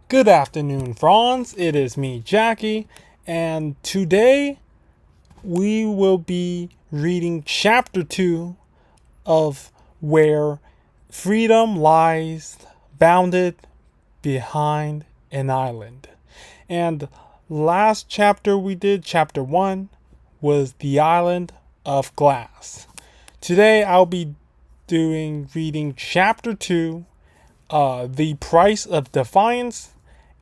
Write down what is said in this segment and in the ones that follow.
Good afternoon, Franz. It is me, Jackey, and today we will be reading Chapter 2 of Where Freedom Lies Bounded Behind an Island. And last chapter we did, Chapter 1, was The Island of Glass. Today I'll be reading Chapter 2, The Price of Defiance.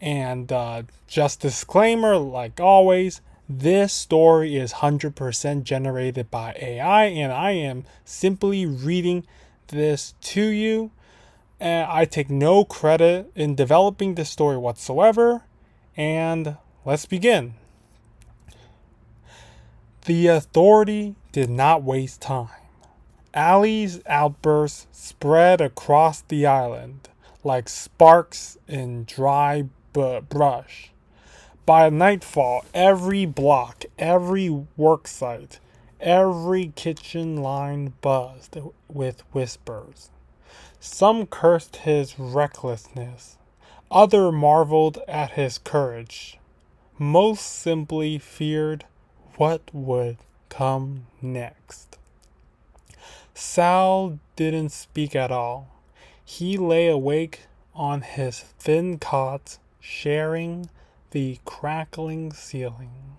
And just disclaimer, like always, this story is 100% generated by AI, and I am simply reading this to you. And I take no credit in developing this story whatsoever. And let's begin. The authority did not waste time. Allie's outbursts spread across the island like sparks in dry brush. By nightfall, every block, every worksite, every kitchen line buzzed with whispers. Some cursed his recklessness. Others marveled at his courage. Most simply feared what would come next. Sal didn't speak at all. He lay awake on his thin cot, sharing the crackling ceiling,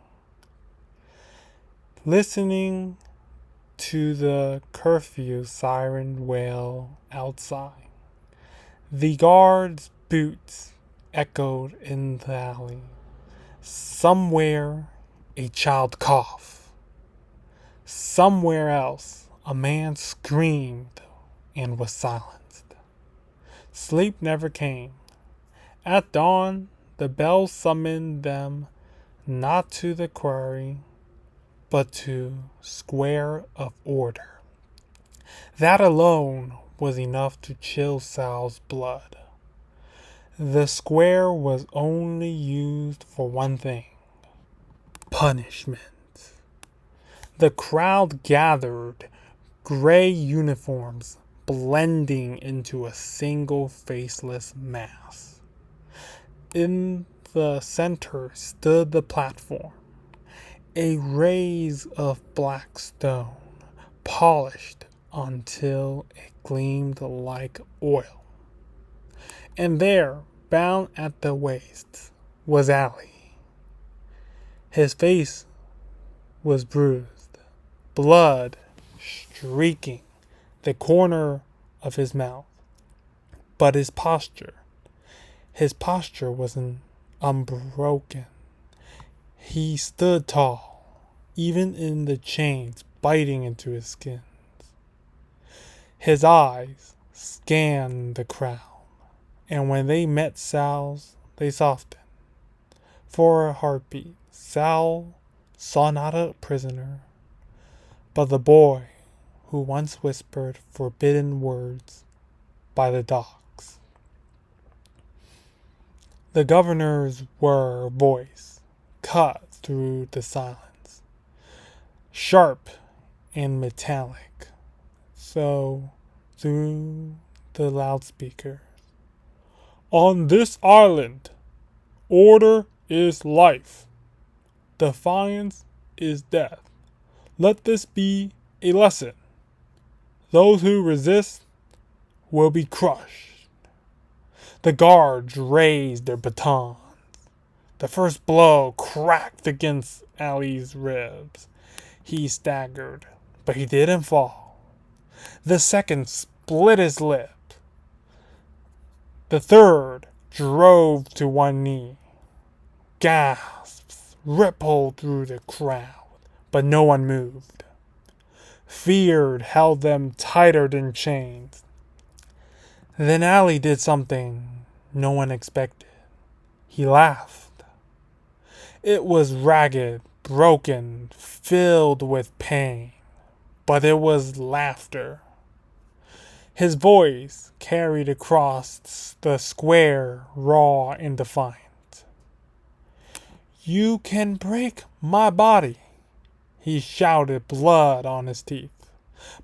listening to the curfew siren wail outside. The guard's boots echoed in the alley. Somewhere, a child coughed. Somewhere else, a man screamed and was silenced. Sleep never came. At dawn, the bell summoned them not to the quarry, but to square of order. That alone was enough to chill Sal's blood. The square was only used for one thing: punishment. The crowd gathered, gray uniforms blending into a single faceless mass. In the center stood the platform, a raise of black stone, polished until it gleamed like oil. And there, bound at the waist, was Allie. His face was bruised, blood streaking the corner of his mouth. But his posture was unbroken. He stood tall, even in the chains biting into his skin. His eyes scanned the crowd, and when they met Sal's, they softened. For a heartbeat, Sal saw not a prisoner, but the boy who once whispered forbidden words by the docks. The governor's voice cut through the silence, sharp and metallic, so through the loudspeakers. On this island, order is life. Defiance is death. Let this be a lesson. Those who resist will be crushed. The guards raised their batons. The first blow cracked against Allie's ribs. He staggered, but he didn't fall. The second split his lip. The third drove to one knee. Gasps rippled through the crowd, but no one moved. Fear held them tighter than chains. Then Allie did something no one expected. He laughed. It was ragged, broken, filled with pain, but it was laughter. His voice carried across the square, raw and defiant. You can break my body, he shouted, blood on his teeth,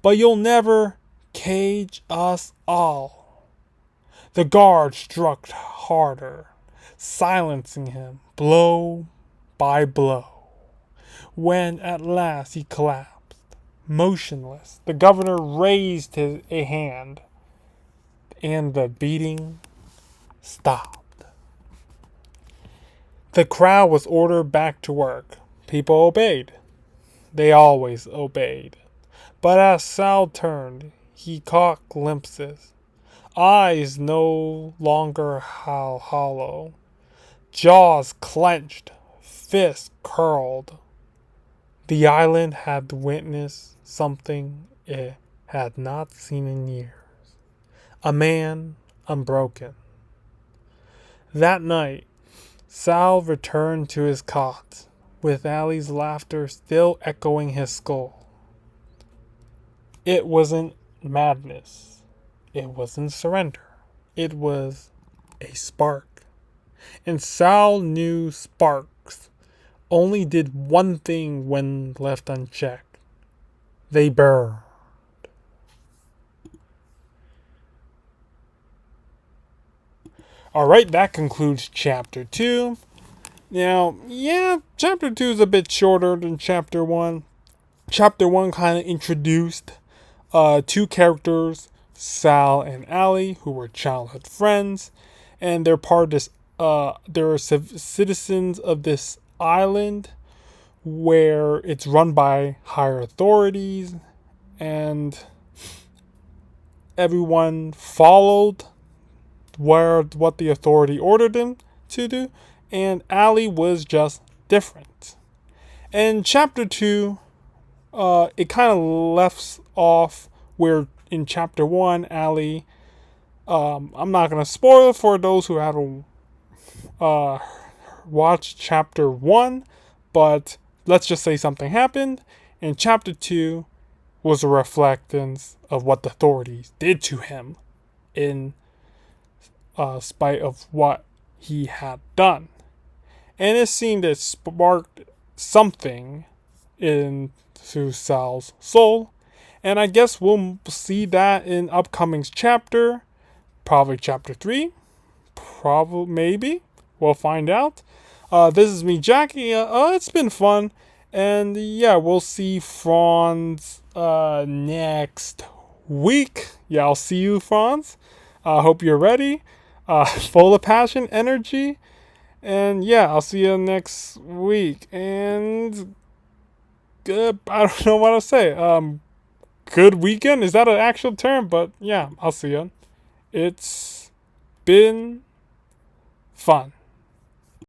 but you'll never cage us all. The guard struck harder. silencing him blow by blow. When at last he collapsed, motionless, the governor raised a hand, and the beating stopped. The crowd was ordered back to work. People obeyed. They always obeyed. But as Sal turned, he caught glimpses. Eyes no longer hollow. Jaws clenched. Fists curled. The island had witnessed something it had not seen in years. A man unbroken. That night, Sal returned to his cot, with Allie's laughter still echoing his skull. It wasn't madness. It wasn't surrender. It was a spark. And Sal knew sparks only did one thing when left unchecked. They burned. Alright, that concludes Chapter 2. Now, Chapter 2 is a bit shorter than Chapter 1. Chapter 1 kind of introduced two characters, Sal and Allie, who were childhood friends. And they're part of this, they're citizens of this island where it's run by higher authorities. And everyone followed what the authority ordered them to do, and Allie was just different. And Chapter 2, it kind of left off where in Chapter 1, Allie, I'm not going to spoil it for those who haven't watched Chapter 1, but let's just say something happened, and Chapter 2 was a reflectance of what the authorities did to him in spite of what he had done. And it seemed it sparked something into Sal's soul. And I guess we'll see that in upcoming chapter. Probably Chapter 3. Probably, maybe. We'll find out. This is me, Jackey. It's been fun. And we'll see Franz next week. I'll see you, Franz. I hope you're ready. Full of passion, energy. And I'll see you next week. And good, I don't know what to say. Good weekend? Is that an actual term? But I'll see you. It's been fun.